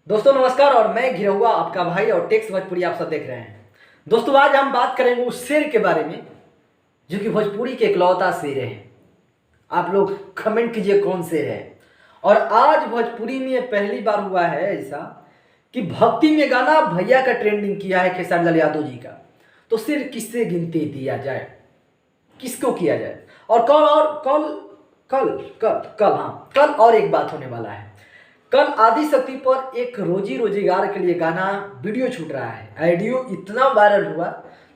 दोस्तों नमस्कार। और मैं गिरहुआ आपका भाई और टेक्स भोजपुरी आप सब देख रहे हैं। दोस्तों आज हम बात करेंगे उस शेर के बारे में जो कि भोजपुरी के इकलौता शेर है। आप लोग कमेंट कीजिए कौन शेर है। और आज भोजपुरी में पहली बार हुआ है ऐसा कि भक्ति में गाना भैया का ट्रेंडिंग किया है खेसारी लाल यादव जी का। तो शेर किससे गिनती दिया जाए, किसको किया जाए। और कल और एक बात होने वाला है। कल आदि शक्ति पर एक रोजी रोजगार के लिए गाना वीडियो छूट रहा है। ऑडियो इतना वायरल हुआ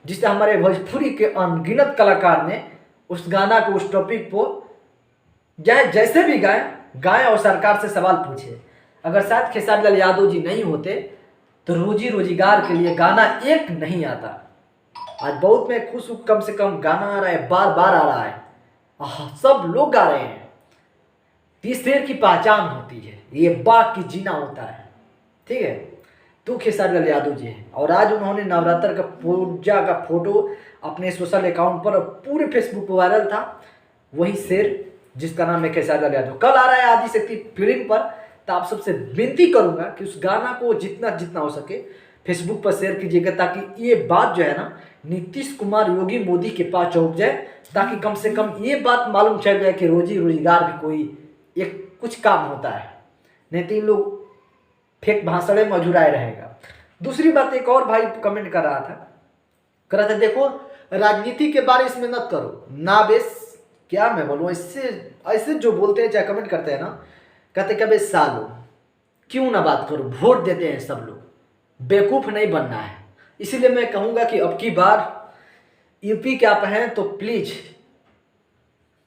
जिससे हमारे भोजपुरी के अनगिनत कलाकार ने उस गाना को, उस टॉपिक को जैसे भी गाएं और सरकार से सवाल पूछे। अगर शायद खेसारी लाल यादव जी नहीं होते तो रोजी रोजगार के लिए गाना एक नहीं आता। आज बहुत मैं खुश हूँ, कम से कम गाना आ रहा है, बार बार आ रहा है, सब लोग गा रहे हैं। इस शेर की पहचान होती है, ये बाघ की जीना होता है। ठीक है, तो खेसारी लाल यादव जी हैं। और आज उन्होंने नवरात्र का पूजा का फोटो अपने सोशल अकाउंट पर पूरे फेसबुक पर वायरल था। वही शेर जिसका नाम है खेसारी लाल यादव कल आ रहा है आदि शक्ति फिल्म पर। तो आप सबसे विनती करूंगा कि उस गाना को जितना जितना हो सके फेसबुक पर शेयर कीजिएगा, ताकि ये बात जो है ना नीतीश कुमार योगी मोदी के पास पहुंच जाए, ताकि कम से कम ये बात मालूम चल जाए कि रोजी रोजगार भी कोई एक कुछ काम होता है। नहीं तो इन लोग फेक भाषणे में अधूराए रहेगा। दूसरी बात, एक और भाई कमेंट कर रहा था देखो राजनीति के बारे इसमें मत करो ना बेस। क्या मैं बोलूँ, इससे ऐसे जो बोलते हैं चाहे कमेंट करते हैं ना, कहते क्या बेस सालो क्यों ना बात करो, वोट देते हैं सब लोग, बेवकूफ़ नहीं बनना है। इसीलिए मैं कहूँगा कि अब की बार यूपी के आप हैं तो प्लीज़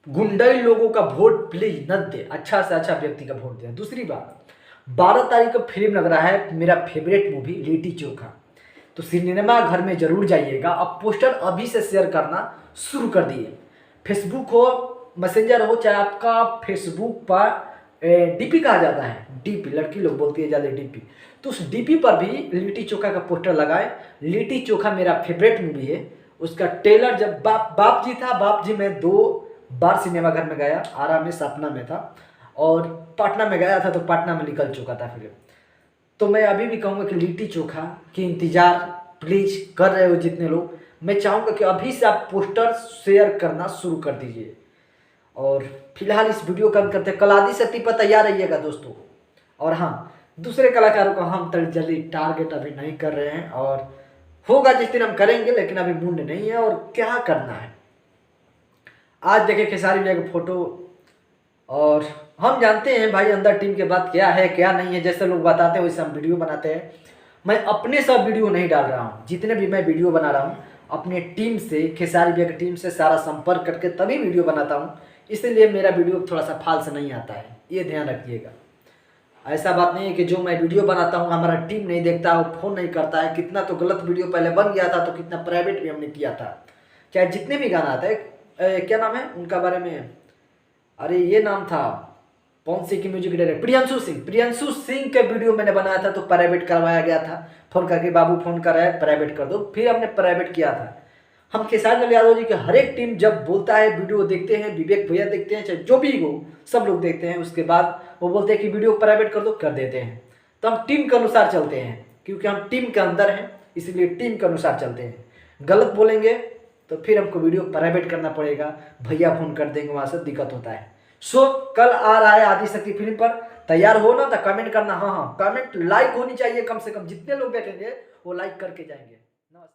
गुंडई लोगों का वोट प्लीज न दे, अच्छा से अच्छा व्यक्ति का वोट दे। दूसरी बात, 12 तारीख को फिल्म लग रहा है मेरा फेवरेट मूवी लिट्टी चोखा, तो सिनेमा घर में जरूर जाइएगा। अब पोस्टर अभी से शेयर करना शुरू कर दिए। फेसबुक हो, मैसेंजर हो, चाहे आपका फेसबुक पर डीपी कहा जाता है, डीपी लड़की लोग बोलती है ज़्यादा डीपी, तो उस डीपी पर भी लिट्टी चोखा का पोस्टर लगाए। लिट्टी चोखा मेरा फेवरेट मूवी है। उसका ट्रेलर जब बाप जी था, बाप जी में 2 बार सिनेमा घर में गया, आरा में, सपना में था, और पटना में गया था तो पटना में निकल चुका था फिल्म। तो मैं अभी भी कहूँगा कि लिट्टी चोखा की इंतज़ार प्लीज़ कर रहे हो जितने लोग, मैं चाहूँगा कि अभी से आप पोस्टर शेयर करना शुरू कर दीजिए। और फिलहाल इस वीडियो का अंत करते हैं। कल आदि शक्ति पर तैयार रहिएगा दोस्तों। और हाँ, दूसरे कलाकारों को हम जल्दी टारगेट अभी नहीं कर रहे हैं, और होगा जिस दिन हम करेंगे, लेकिन अभी मूड नहीं है और क्या करना है। आज देखे खेसारी भैया का फोटो, और हम जानते हैं भाई अंदर टीम के बाद क्या है क्या नहीं है। जैसे लोग बताते हैं वैसे हम वीडियो बनाते हैं। मैं अपने सब वीडियो नहीं डाल रहा हूँ, जितने भी मैं वीडियो बना रहा हूँ अपने टीम से, खेसारी भैया की टीम से सारा संपर्क करके तभी वीडियो बनाता हूँ। इसलिए मेरा वीडियो थोड़ा सा फाल से नहीं आता है, ये ध्यान रखिएगा। ऐसा बात नहीं है कि जो मैं वीडियो बनाता हूँ हमारा टीम नहीं देखता, वो फ़ोन नहीं करता है। कितना तो गलत वीडियो पहले बन गया था, तो कितना प्राइवेट भी हमने किया था। चाहे जितने भी गाना आता है, क्या नाम है उनका बारे में, अरे ये नाम था कौन सी की म्यूजिक डायरेक्टर, प्रियंशु सिंह के वीडियो मैंने बनाया था तो प्राइवेट करवाया गया था। फोन करके बाबू फोन कर रहा है प्राइवेट कर दो, फिर हमने प्राइवेट किया था। हम खेसारी लाल यादव जी के हर एक टीम जब बोलता है वीडियो देखते हैं, विवेक भैया देखते हैं, चाहे जो भी हो सब लोग देखते हैं। उसके बाद वो बोलते हैं कि वीडियो प्राइवेट कर दो, कर देते हैं। तो हम टीम के अनुसार चलते हैं, क्योंकि हम टीम के अंदर हैं, इसलिए टीम के अनुसार चलते हैं। गलत बोलेंगे तो फिर हमको वीडियो प्राइवेट करना पड़ेगा, भैया फोन कर देंगे, वहाँ से दिक्कत होता है। सो कल आ रहा है आदि शक्ति फिल्म पर, तैयार हो ना तो कमेंट करना। हाँ, कमेंट लाइक होनी चाहिए, कम से कम जितने लोग देखेंगे वो लाइक करके जाएंगे। नमस्कार।